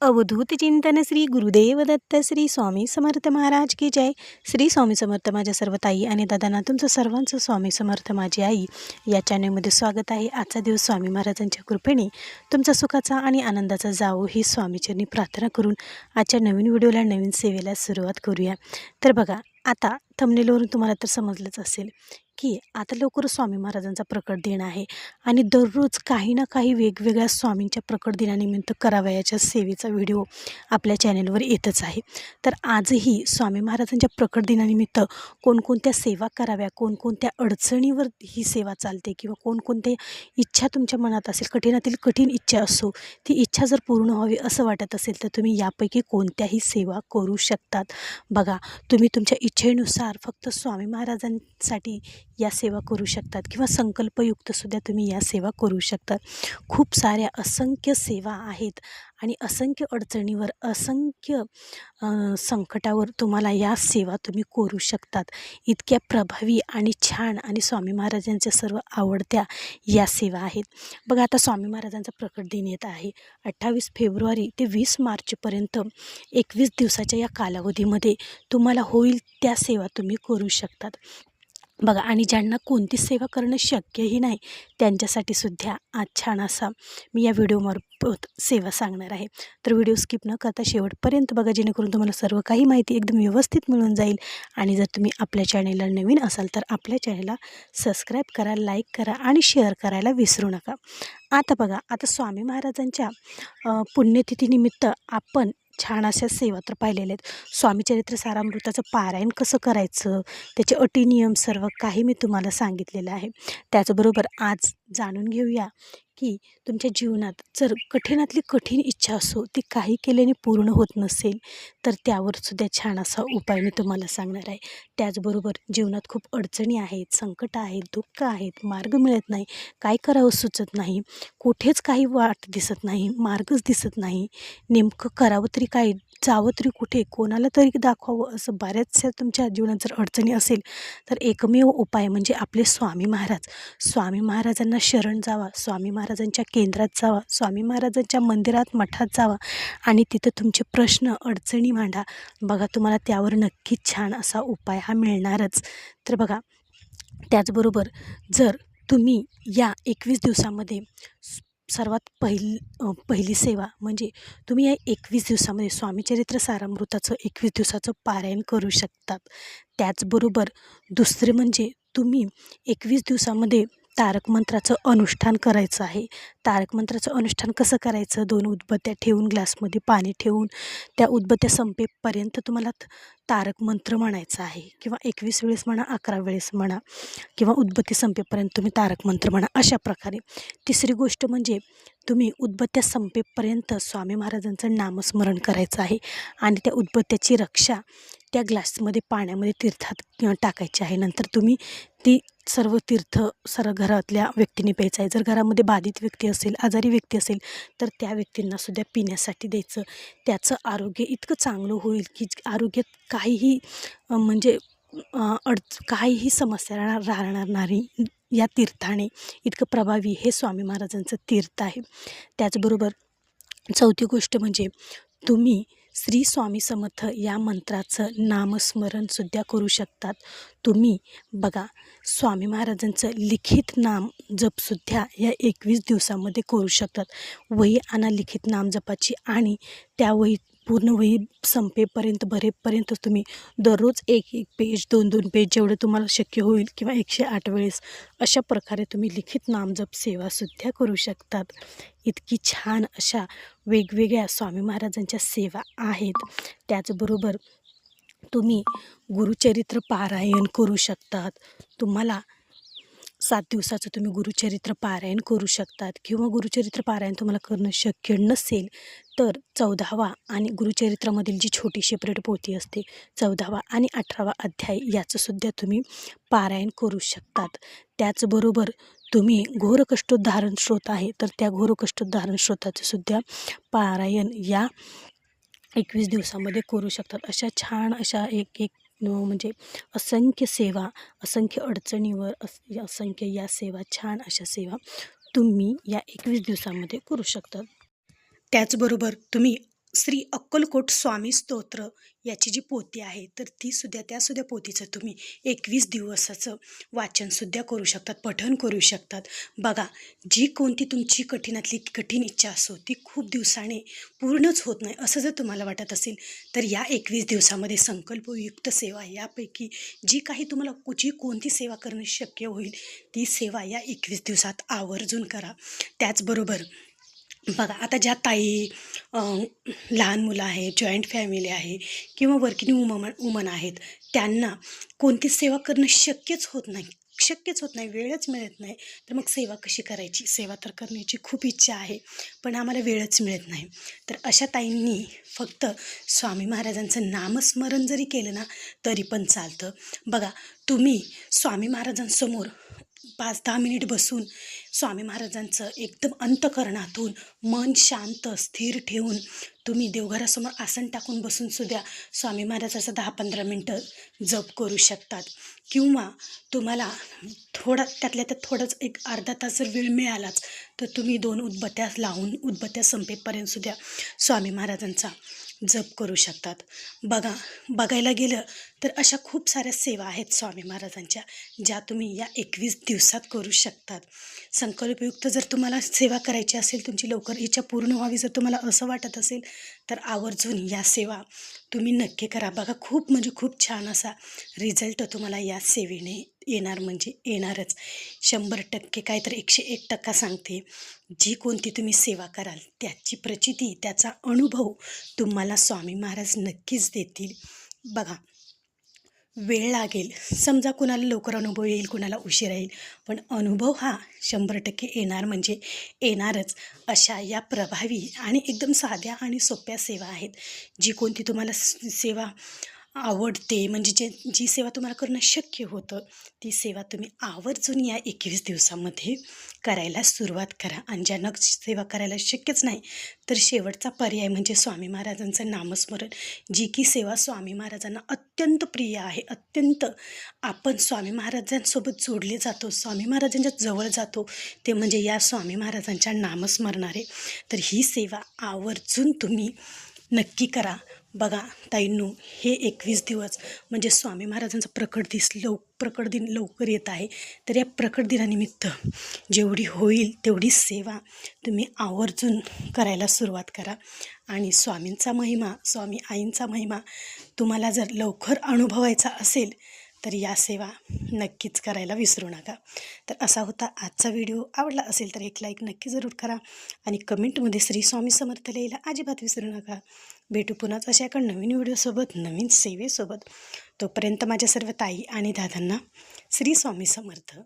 अवधूत चिंतन श्री गुरुदेव दत्त श्री स्वामी समर्थ महाराज की जय. श्री स्वामी समर्थ. माझ्या सर्व ताई आणि दादांना तुमचं सर्वांचं स्वामी समर्थ माझी आई या चॅनलमध्ये स्वागत आहे. आजचा दिवस स्वामी महाराजांच्या कृपेने तुमचा सुखाचा आणि आनंदाचा जावो ही स्वामीचरणी प्रार्थना करून आजच्या नवीन व्हिडिओला नवीन सेवेला सुरुवात करूया. तर बघा, आता थंबनेलवरून तुम्हाला तर समजलंच असेल की आता लवकर स्वामी महाराजांचा प्रकट दिन आहे आणि दररोज काही ना काही वेगवेगळ्या स्वामींच्या प्रकट दिनानिमित्त करावयाच्या सेवेचा व्हिडिओ आपल्या चॅनलवर येतच आहे. तर आजही स्वामी महाराजांच्या प्रकट दिनानिमित्त कोणकोणत्या सेवा कराव्या, कोणकोणत्या अडचणीवर ही सेवा चालते किंवा कोणकोणत्या इच्छा तुमच्या मनात असेल, कठीणातील कठीण इच्छा असो, ती इच्छा जर पूर्ण व्हावी असं वाटत असेल तर तुम्ही यापैकी कोणत्याही सेवा करू शकतात. बघा, तुम्ही तुमच्या इच्छेनुसार फक्त स्वामी महाराजांसाठी या सेवा करू शकतात किंवा संकल्पयुक्तसुद्धा तुम्ही या सेवा करू शकतात. खूप साऱ्या असंख्य सेवा आहेत आणि असंख्य अडचणीवर, असंख्य संकटावर तुम्हाला या सेवा तुम्ही करू शकतात. इतक्या प्रभावी आणि छान आणि स्वामी महाराजांच्या सर्व आवडत्या या सेवा आहेत. बघा, आता स्वामी महाराजांचा प्रकट दिन येत आहे. 28 फेब्रुवारी ते 20 मार्चपर्यंत 21 दिवसाच्या या कालावधीमध्ये तुम्हाला होईल त्या सेवा तुम्ही करू शकतात. बघा, आणि ज्यांना कोणतीच सेवा करणं शक्यही नाही त्यांच्यासाठी सुद्धा आज छान असा मी या व्हिडिओमार्फत सेवा सांगणार आहे. तर व्हिडिओ स्किप न करता शेवटपर्यंत बघा, जेणेकरून तुम्हाला सर्व काही माहिती एकदम व्यवस्थित मिळून जाईल. आणि जर तुम्ही आपल्या चॅनेलला नवीन असाल तर आपल्या चॅनेलला सबस्क्राईब करा, लाईक करा आणि शेअर करायला विसरू नका. आता बघा, आता स्वामी महाराजांच्या पुण्यतिथीनिमित्त आपण छान अशा सेवा तर पाहिलेल्या आहेत. स्वामीचरित्र सारामृताचं पारायण कसं करायचं, त्याचे अटी नियम सर्व काही मी तुम्हाला सांगितलेलं आहे. त्याचबरोबर आज जाणून घेऊया की तुमच्या जीवनात जर कठीणातली कठीण इच्छा असो, ती काही केल्याने पूर्ण होत नसेल तर त्यावर सुद्धा छान असा उपाय मी तुम्हाला सांगणार आहे. त्याचबरोबर जीवनात खूप अडचणी आहेत, संकट आहेत, दुःख आहेत, मार्ग मिळत नाही, काय करावं सुचत नाही, कुठेच काही वाट दिसत नाही, मार्गच दिसत नाही, नेमकं करावं तरी काय, जावं तरी कुठे, कोणाला तरी दाखवावं, असं बऱ्याचशा तुमच्या जीवनात जर अडचणी असेल तर एकमेव उपाय म्हणजे आपले स्वामी महाराज. स्वामी महाराजांना शरण जावा, स्वामी महाराजांच्या केंद्रात जावा, स्वामी महाराजांच्या मंदिरात, मठात जावा आणि तिथं तुमचे प्रश्न, अडचणी मांडा. बघा, तुम्हाला त्यावर नक्कीच छान असा उपाय हा मिळणारच. तर बघा, त्याचबरोबर जर तुम्ही या 21 दिवसामध्ये सर्वात पहिली सेवा म्हणजे तुम्ही या 21 दिवसामध्ये स्वामीचरित्र सारामृताचं 21 दिवसाचं पारायण करू शकतात. त्याचबरोबर दुसरे म्हणजे तुम्ही 21 दिवसामध्ये तारक मंत्राचं अनुष्ठान करायचं आहे. तारक मंत्राचं अनुष्ठान कसं करायचं, 2 उदबत्त्या ठेवून, ग्लासमध्ये पाणी ठेवून त्या उदबत्त्या संपेपर्यंत तुम्हाला तारक मंत्र म्हणायचा आहे किंवा 21 वेळेस म्हणा, 11 वेळेस म्हणा किंवा उदबत्ती संपेपर्यंत तुम्ही तारक मंत्र म्हणा, अशा प्रकारे. तिसरी गोष्ट म्हणजे तुम्ही उदबत्त्या संपेपर्यंत स्वामी महाराजांचं नामस्मरण करायचं आहे आणि त्या उदबत्त्याची रक्षा त्या ग्लासमध्ये पाण्यामध्ये तीर्थात टाकायची आहे. नंतर तुम्ही ती सर्व तीर्थ सर्व घरातल्या व्यक्तीने प्यायचं आहे. जर घरामध्ये बाधित व्यक्ती असेल, आजारी व्यक्ती असेल तर त्या व्यक्तींनासुद्धा पिण्यासाठी द्यायचं. त्याचं आरोग्य इतकं चांगलं होईल की आरोग्यात काहीही म्हणजे काहीही समस्या राहणार नाही या तीर्थाने. इतकं प्रभावी हे स्वामी महाराजांचं तीर्थ आहे. त्याचबरोबर चौथी गोष्ट म्हणजे तुम्ही श्री स्वामी समर्थ या मंत्राचं नामस्मरणसुद्धा करू शकतात. तुम्ही बघा, स्वामी महाराजांचं लिखित नाम जपसुद्धा या 21 दिवसामध्ये करू शकतात. वही आणा लिखित नाम जपाची आणि त्या वही पूर्ण वही संपेपर्यंत, भरेपर्यंत तुम्ही दररोज 1-1 पेज, 2-2 पेज जेवढं तुम्हाला शक्य होईल किंवा 108 वेळेस अशा प्रकारे तुम्ही लिखित नामजप सेवासुद्धा करू शकतात. इतकी छान अशा वेगवेगळ्या स्वामी महाराजांच्या सेवा आहेत. त्याचबरोबर तुम्ही गुरुचरित्र पारायण करू शकतात. तुम्हाला 7 दिवसाचं तुम्ही गुरुचरित्र पारायण करू शकतात किंवा गुरुचरित्र पारायण तुम्हाला करणं शक्य नसेल तर 14वा आणि गुरुचरित्रामधील जी छोटी सेपरेट पोथी असते 14वा आणि 18वा अध्याय याचंसुद्धा तुम्ही पारायण करू शकतात. त्याचबरोबर तुम्ही घोरकष्टोद्धारण स्त्रोत आहे तर त्या घोरकष्टोद्धारण स्त्रोताचं सुद्धा पारायण या 21 दिवसामध्ये करू शकतात. अशा छान अशा एक म्हणजे असंख्य सेवा, असंख्य अडचणीवर असंख्य या सेवा, छान अशा सेवा तुम्ही या 21 दिवसामध्ये करू शकतात. त्याचबरोबर तुम्ही श्री अक्कलकोट स्वामी स्तोत्र याची जी पोथी आहे तर त्यासुद्धा पोथीचं तुम्ही 21 दिवसाचं वाचनसुद्धा करू शकतात, पठण करू शकतात. बघा, जी कोणती तुमची कठीणातली कठीण इच्छा असो ती खूप दिवसाने पूर्णच होत नाही असं जर तुम्हाला वाटत असेल तर या 21 दिवसामध्ये संकल्पयुक्त सेवा यापैकी जी काही तुम्हाला जी कोणती सेवा करणं शक्य होईल ती सेवा या 21 दिवसात आवर्जून करा. त्याचबरोबर बघा, आता ज्या ताई लहान मुलं आहेत, जॉईंट फॅमिली आहे किंवा वर्किंग वुमन आहेत, त्यांना कोणतीच सेवा करणं शक्यच होत नाही, वेळच मिळत नाही. तर मग सेवा कशी करायची? सेवा तर करण्याची खूप इच्छा आहे, पण आम्हाला वेळच मिळत नाही. तर अशा ताईंनी फक्त स्वामी महाराजांचं नामस्मरण जरी केलं ना तरी पण चालतं. बघा, तुम्ही स्वामी महाराजांसमोर 5-10 मिनिट बसून स्वामी महाराजांचं एकदम अंतःकरणातून मन शांत स्थिर ठेवून तुम्ही देवघरासमोर आसन टाकून बसूनसुद्धा स्वामी महाराजाचं 10-15 मिनटं जप करू शकतात. किंवा तुम्हाला त्यातल्या त्यात थोडंच एक अर्धा तास जर वेळ मिळालाच तर तुम्ही 2 उदबत्त्या लावून उदबत्त्या संपेपर्यंतसुद्धा स्वामी महाराजांचा जप करू शकतात. बघायला गेलं तर अशा खूप साऱ्या सेवा आहेत स्वामी महाराजांच्या ज्या तुम्ही या 21 दिवसात करू शकतात. संकल्पयुक्त जर तुम्हाला सेवा करायची असेल, तुमची लवकर इच्छा पूर्ण व्हावी जर तुम्हाला असं वाटत असेल तर आवर्जून या सेवा तुम्ही नक्की करा. बघा, खूप छान असा रिझल्ट तुम्हाला या सेवेने येणारच. 100% काय तर 101% सांगते, जी कोणती तुम्ही सेवा कराल त्याची प्रचिती, त्याचा अनुभव तुम्हाला स्वामी महाराज नक्कीच देतील. बघा, वेळ लागेल, समजा कुणाला लवकर अनुभव येईल, कुणाला उशीर येईल, पण अनुभव हा 100% येणारच. अशा या प्रभावी आणि एकदम साध्या आणि सोप्या सेवा आहेत. जी कोणती तुम्हाला सेवा आवडते, जी सेवा तुम्हाला करणं शक्य होतं ती सेवा तुम्ही आवर्जून या 21 दिवसामध्ये करायला सुरुवात करा. आणि ज्यांना सेवा करायला शक्यच नाही तर शेवटचा पर्याय म्हणजे स्वामी महाराजांचं नामस्मरण, जी की सेवा स्वामी महाराजांना अत्यंत प्रिय आहे. आपण स्वामी महाराजांसोबत जोडले जातो, स्वामी महाराजांच्या जवळ जातो ते म्हणजे या स्वामी महाराजांच्या नामस्मरणारे. तर ही सेवा आवर्जून तुम्ही नक्की करा. बघा ताईंनो, हे 21 दिवस म्हणजे स्वामी महाराजांचा प्रकट दिन लवकर येत आहे. तर या प्रकट दिनानिमित्त जेवढी होईल तेवढी सेवा तुम्ही आवर्जून करायला सुरुवात करा. आणि स्वामींचा महिमा, स्वामी आईंचा महिमा तुम्हाला जर लवकर अनुभवायचा असेल तर या सेवा नक्कीच करायला विसरू नका. तर असा होता आजचा व्हिडिओ. आवडला असेल तर एक लाईक नक्की जरूर करा आणि कमेंटमध्ये श्री स्वामी समर्थ लिहायला अजिबात विसरू नका. भेटू पुन्हाच अशा एका नवीन व्हिडिओसोबत, नवीन सेवेसोबत. तोपर्यंत माझ्या सर्व ताई आणि दादांना श्री स्वामी समर्थ.